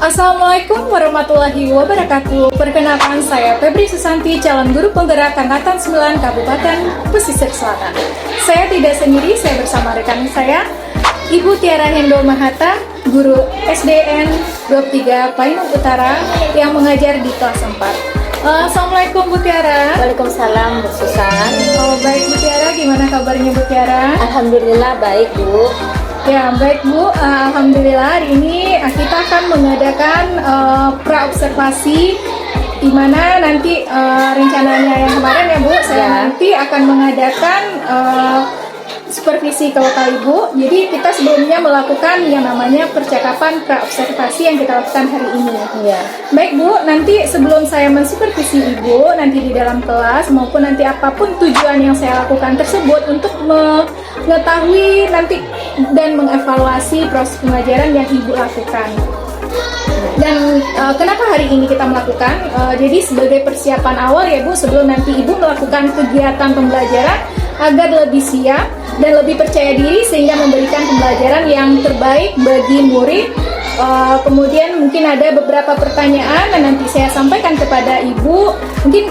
Assalamualaikum warahmatullahi wabarakatuh. Perkenalkan, saya Febri Susanti, calon guru penggerak Angkatan 9 Kabupaten Pesisir Selatan. Saya tidak sendiri, saya bersama rekan saya, Ibu Tiara Hendo Mahata, guru SDN 23 Painung Utara yang mengajar di kelas 4. Assalamualaikum Bu Tiara. Waalaikumsalam Bu Susan. Baik Bu Tiara, gimana kabarnya Bu Tiara? Alhamdulillah baik Bu. Ya baik Bu, Alhamdulillah hari ini kita akan mengadakan pra-observasi, di mana nanti rencananya yang kemarin ya Bu, saya nanti akan mengadakan supervisi ke lokal Ibu. Jadi kita sebelumnya melakukan yang namanya percakapan pra-observasi yang kita lakukan hari ini. Ya. Baik Bu, nanti sebelum saya mensupervisi Ibu nanti di dalam kelas maupun nanti apapun tujuan yang saya lakukan tersebut untuk mengetahui nanti dan mengevaluasi proses pembelajaran yang Ibu lakukan. Dan kenapa hari ini kita melakukan? Jadi sebagai persiapan awal ya Bu, sebelum nanti Ibu melakukan kegiatan pembelajaran agar lebih siap dan lebih percaya diri sehingga memberikan pembelajaran yang terbaik bagi murid. Kemudian mungkin ada beberapa pertanyaan yang nanti saya sampaikan kepada Ibu. Mungkin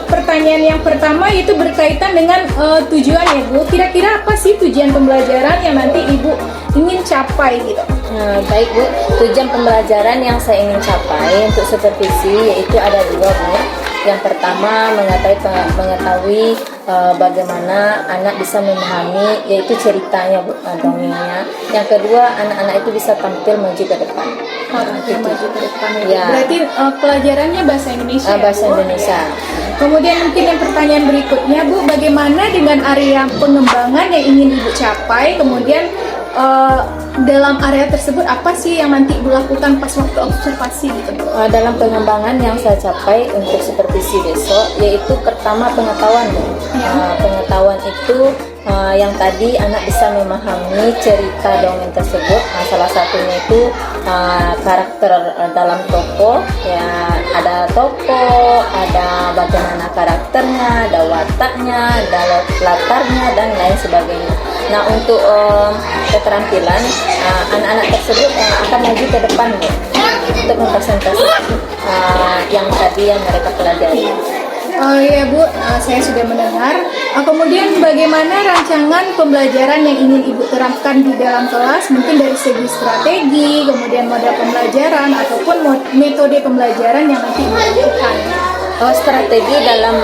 pertanyaan yang pertama itu berkaitan dengan tujuan ya Bu. Kira-kira apa sih tujuan pembelajaran yang nanti Ibu ingin capai gitu? Baik Bu, tujuan pembelajaran yang saya ingin capai untuk supervisi yaitu ada dua Bu. Yang pertama mengetahui bagaimana anak bisa memahami yaitu ceritanya Bu, dongengnya. Yang kedua, anak-anak itu bisa tampil maju ke depan. Maju ke depan ya. Berarti pelajarannya bahasa Indonesia. Bahasa Indonesia. Kemudian mungkin yang pertanyaan berikutnya Bu, bagaimana dengan area pengembangan yang ingin Ibu capai? Kemudian dalam area tersebut apa sih yang nanti Ibu lakukan pas waktu observasi gitu? Dalam pengembangan yang saya capai untuk supervisi besok yaitu pertama pengetahuan Bu. Pengetahuan itu yang tadi anak bisa memahami cerita dongeng tersebut. Salah satunya itu karakter dalam tokoh ya, ada tokoh, ada bagaimana karakternya, ada wataknya, ada latarnya dan lain sebagainya. Nah untuk keterampilan anak-anak tersebut akan maju ke depan Bu, untuk mempresentasikan yang tadi yang mereka pelajari. Oh iya Bu, saya sudah mendengar. Kemudian bagaimana rancangan pembelajaran yang ingin Ibu terapkan di dalam kelas? Mungkin dari segi strategi, kemudian model pembelajaran, ataupun metode pembelajaran yang nanti Ibu lakukan. Strategi dalam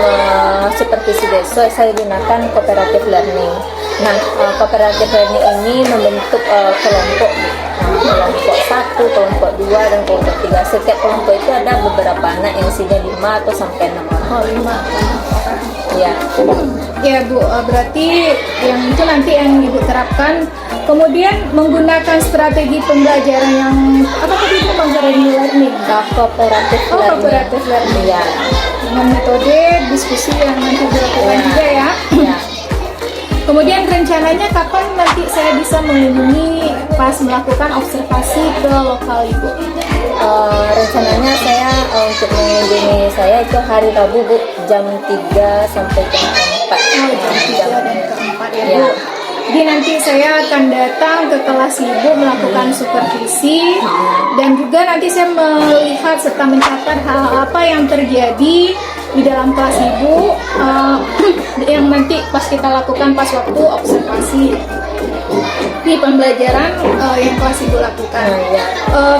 supervisi besok saya gunakan cooperative learning. Nah, cooperative learning ini membentuk kelompok 1, kelompok 2, dan kelompok 3. Setiap kelompok itu ada beberapa anak yang isinya 5 atau sampai 6 orang. 5. Ya. Ya Bu, berarti yang itu nanti yang Ibu terapkan. Kemudian menggunakan strategi pembelajaran yang apa tadi itu cooperative learning? Cooperative learning. Ya. Dengan metode diskusi yang nanti dilakukan juga ya. Ya. Kemudian rencananya kapan nanti saya bisa mengunjungi pas melakukan observasi ke lokal Ibu? Rencananya saya untuk mengunjungi saya itu hari Rabu Bu, jam 3 sampai jam 4. Jam 3 dan ke-4 ya Bu. Jadi nanti saya akan datang ke kelas Ibu melakukan supervisi dan juga nanti saya melihat serta mencatat hal apa yang terjadi di dalam kelas Ibu yang nanti pas kita lakukan pas waktu observasi di pembelajaran yang kelas Ibu lakukan.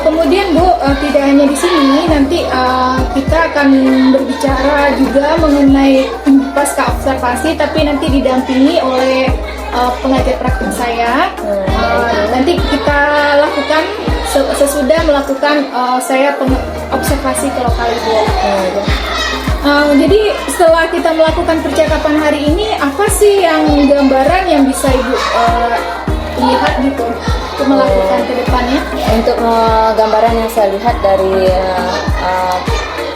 Kemudian Bu, tidak hanya di sini, nanti kita akan berbicara juga mengenai pasca observasi, tapi nanti didampingi oleh pengajar praktik saya. Nanti kita lakukan sesudah melakukan saya observasi ke lokal Ibu. Jadi setelah kita melakukan percakapan hari ini, apa sih yang gambaran yang bisa Ibu lihat gitu untuk melakukan ke depannya? Untuk gambaran yang saya lihat dari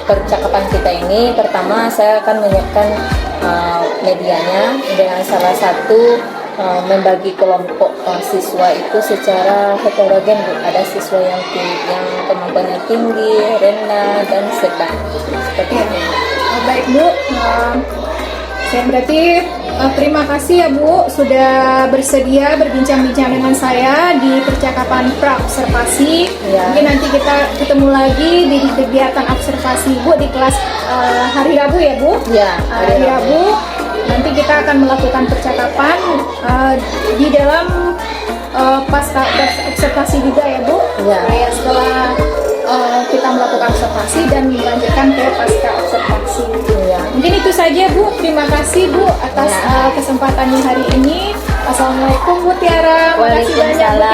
percakapan kita ini, pertama saya akan menyiapkan medianya dengan salah satu membagi kelompok siswa itu secara heterogen Bu. Ada siswa yang kemampuannya tinggi, rendah, dan sedang seperti itu. Baik Bu, Saya berarti terima kasih ya Bu sudah bersedia berbincang-bincang dengan saya di percakapan pra-observasi. Ya. Mungkin nanti kita ketemu lagi di kegiatan observasi Bu di kelas hari Rabu ya Bu? Ya, Hari Rabu nanti kita akan melakukan percakapan di dalam pasca observasi juga ya Bu? Ya. Ya, setelah kita melakukan observasi dan melanjutkan ke pasca observasi. Ya. Mungkin itu saja Bu. Terima kasih Bu atas Ya. kesempatannya hari ini. Assalamualaikum Bu Tiara. Makasih banyak Bu Tiara.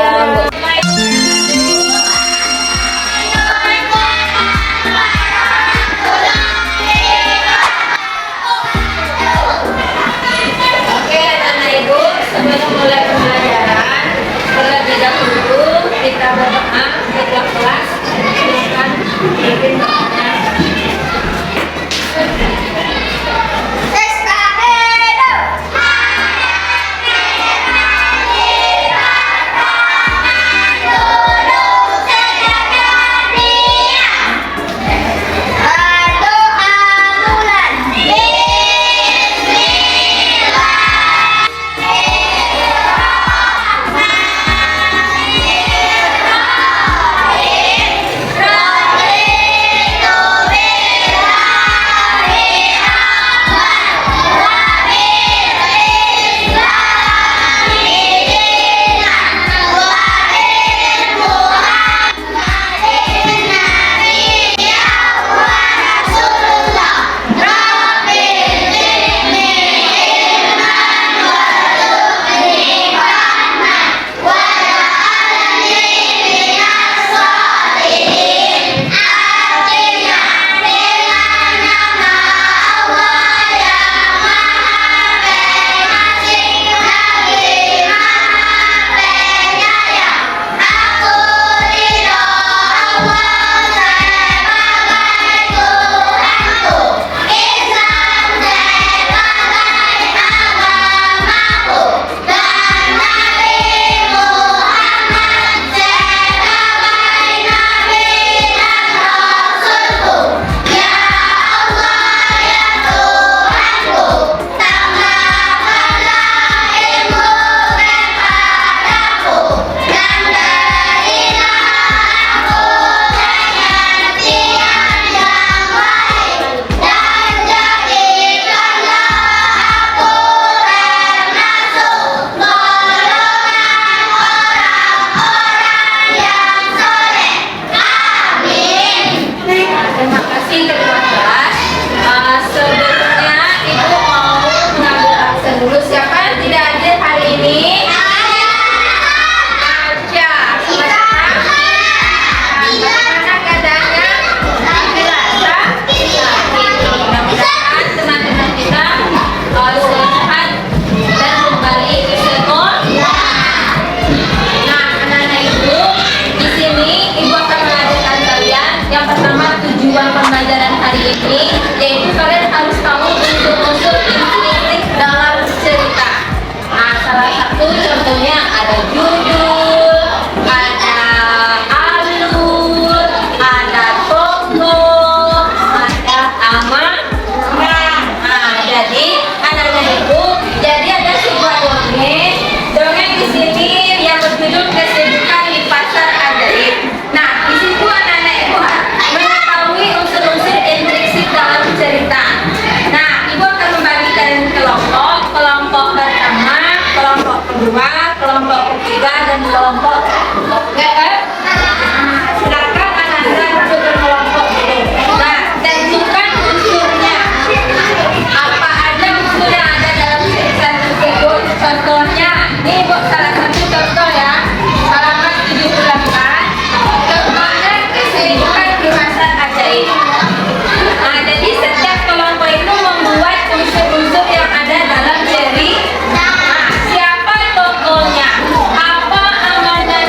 Oke, anak ibu, sebelum mulai pembelajaran, terlebih dahulu kita berdoa setelah kelas. Silakan bikin doanya. Siapa tokohnya? Apa amanah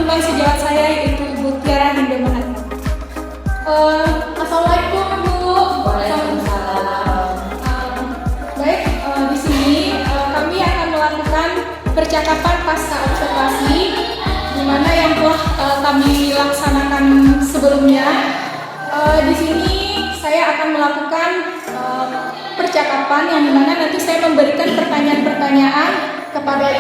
teman sejawat saya yaitu Ibu Tiara Hindeman. Assalamualaikum Bu. Waalaikumsalam. Baik, di sini kami akan melakukan percakapan pasca observasi, di mana yang telah kami laksanakan sebelumnya. Di sini saya akan melakukan percakapan yang dimana nanti saya memberikan pertanyaan-pertanyaan kepada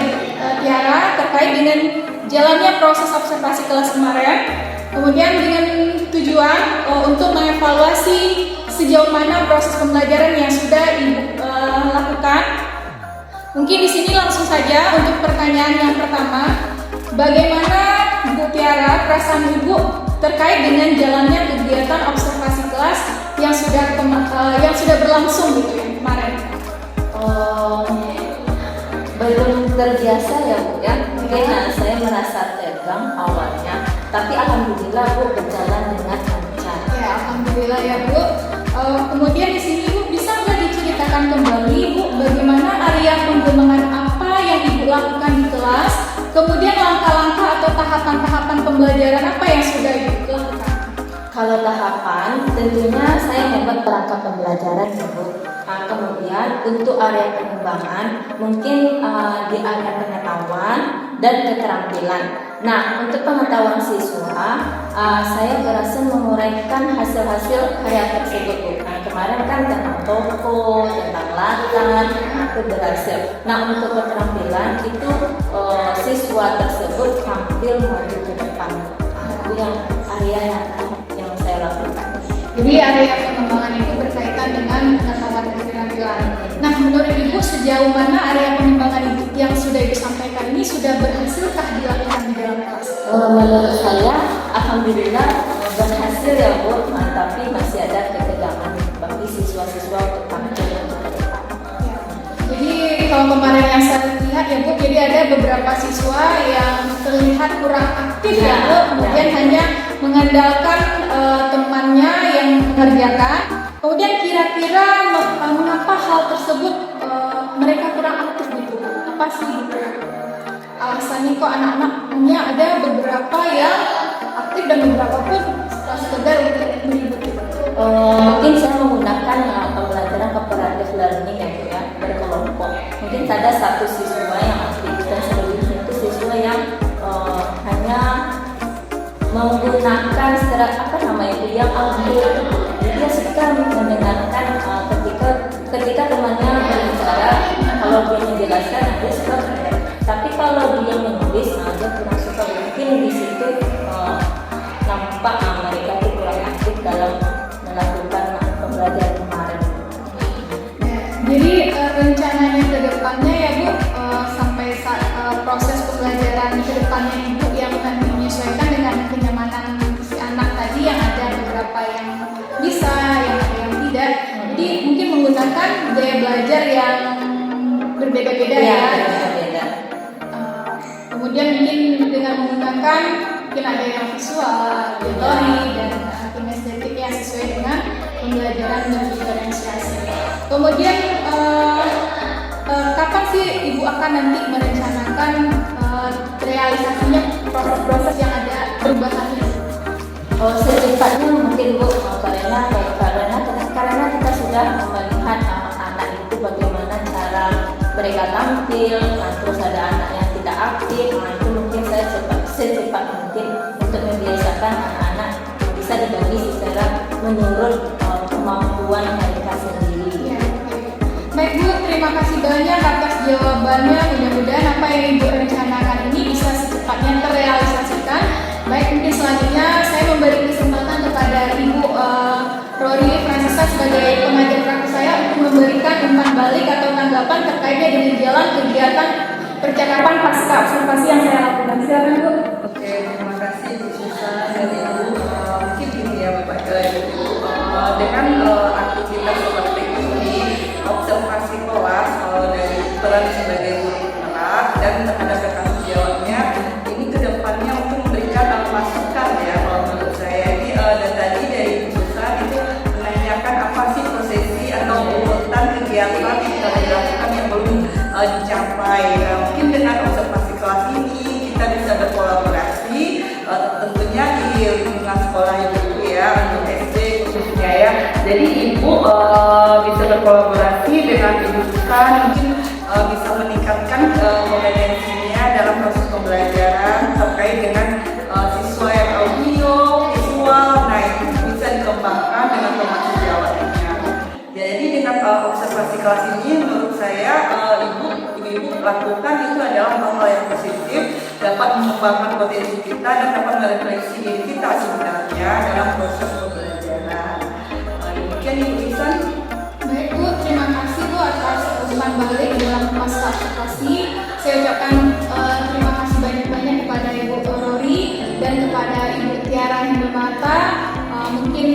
Tiara terkait dengan jalannya proses observasi kelas kemarin, kemudian dengan tujuan untuk mengevaluasi sejauh mana proses pembelajaran yang sudah Ibu lakukan. Mungkin di sini langsung saja untuk pertanyaan yang pertama, bagaimana Bu Tiara perasaan Ibu terkait dengan jalannya kegiatan observasi kelas yang sudah berlangsung gitu ya kemarin? Belum terbiasa ya Bu ya. Mungkin saya merasa tegang awalnya, tapi alhamdulillah Bu berjalan dengan lancar. Ya, alhamdulillah ya Bu. Kemudian di sini Bu bisa nggak diceritakan kembali Bu bagaimana area pengembangan apa yang Ibu lakukan di kelas, kemudian langkah-langkah atau tahapan-tahapan pembelajaran apa yang sudah Ibu lakukan? Kalau tahapan, tentunya saya membuat perangkat pembelajaran ya Bu. Kemudian untuk area pengembangan, mungkin di area pengetahuan dan keterampilan. Nah, untuk pengetahuan siswa, saya berhasil menguraikan hasil-hasil karya tersebut Bu. Nah, kemarin kan tentang toko, tentang latar, itu berhasil. Nah, untuk keterampilan itu siswa tersebut tampil maju ke depan. Itu yang area yang saya lakukan. Jadi area pengembangan itu berkaitan dengan pengetahuan dan keterampilan. Nah, menurut Ibu sejauh mana area pengembangan Ibu yang sudah Ibu sampaikan ini sudah berhasilkah dilakukan di dalam kelas? Menurut saya, alhamdulillah berhasil ya Bu, tapi masih ada ketegangan bagi siswa-siswa untuk tampil untuk ke depan. Ya. Jadi kalau kemarin yang saya lihat ya Bu, jadi ada beberapa siswa yang terlihat kurang aktif ya Bu, kemudian hanya mengandalkan temannya yang mengerjakan. Kemudian kira-kira mengapa hal tersebut mereka kurang aktif gitu? Apa sih gitu? Alasannya kok anak-anaknya ada beberapa yang aktif dan beberapa pun sekedar untuk mengikuti. Mungkin saya menggunakan pembelajaran cooperative learning ya Bu ya, berkelompok. Mungkin ada satu siswa yang aktif dan selanjutnya itu siswa yang hanya menggunakan secara yang audio. Dia suka mendengarkan ketika temannya berbicara, kalau dia menjelaskan dia suka mendengar. Tapi kalau dia menulis, dia kurang suka. Mungkin di situ nampak mereka itu kurang aktif dalam melakukan pembelajaran kemarin. Jadi rencananya ke depannya ya Bu, sampai saat proses pembelajaran ke depannya Ibu yang akan menyesuaikan dengan kenyamanan si anak tadi, yang ada beberapa yang bisa, yang ada yang tidak. Jadi mungkin menggunakan gaya belajar yang berbeda-beda ya. Berbeda. Kemudian mungkin dengan menggunakan mungkin ada yang visual, auditory, dan kinestetik yang sesuai dengan pembelajaran dan diferensiasi. Kemudian kapan sih Ibu akan nanti merencanakan realisasinya proses-proses yang ada perubahan ini? Secepatnya mungkin Bu, karena kita sudah melihat anak itu bagaimana cara mereka tampil, terus ada anak yang tidak aktif, itu mungkin saya secepat mungkin untuk membiasakan anak-anak bisa dibagi secara menurut kemampuan mereka sendiri. Ya, baik Bu, terima kasih banyak atas jawabannya. Mudah-mudahan apa yang Ibu rencanakan ini bisa secepatnya terrealisasikan. Baik, mungkin selanjutnya saya memberi kesempatan kepada Ibu Rory Francesca sebagai pengajar praktik saya untuk memberikan umpan balik atau tanggapan terkaitnya dengan jalan kegiatan percakapan pasca observasi yang saya lakukan. Silakan Bu. Oke, terima kasih Bu Susa dan Ibu. Mungkin ini ya Bapak Ibu, dengan aktivitas seperti ini, observasi kelas dari peran sebagai guru penggerak dan terhadap tanggung jawabnya ini kedepannya untuk memberikan masukan ya, kalau menurut saya ini dan tadi dari Bu Susa itu menanyakan apa sih prosesi atau urutan kegiatan yang telah dilakukan yang belum dicapai. Mungkin dengan observasi kelas ini kita bisa berkolaborasi dengan Ibu Susan mungkin bisa meningkatkan kompetensinya dalam proses pembelajaran terkait dengan siswa yang audio, visual, nah itu bisa dikembangkan dengan pemacu lainnya. Jadi dengan observasi kelas ini menurut saya ibu-ibu lakukan itu adalah hal-hal yang positif, dapat mengembangkan potensi kita dan dapat merefleksi diri kita sebenarnya dalam proses pembelajaran. Demikian Ibu Isan. Baik Bu, terima kasih Bu atas umpan balik dalam masa observasi. Saya ucapkan terima kasih banyak-banyak kepada Ibu Rory dan kepada Ibu Tiara Hindamata. Mungkin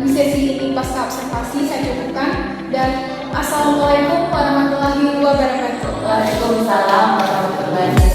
di sesi ini pasca observasi saya cukupkan dan Assalamualaikum warahmatullahi wabarakatuh. Waalaikumsalam warahmatullahi wabarakatuh.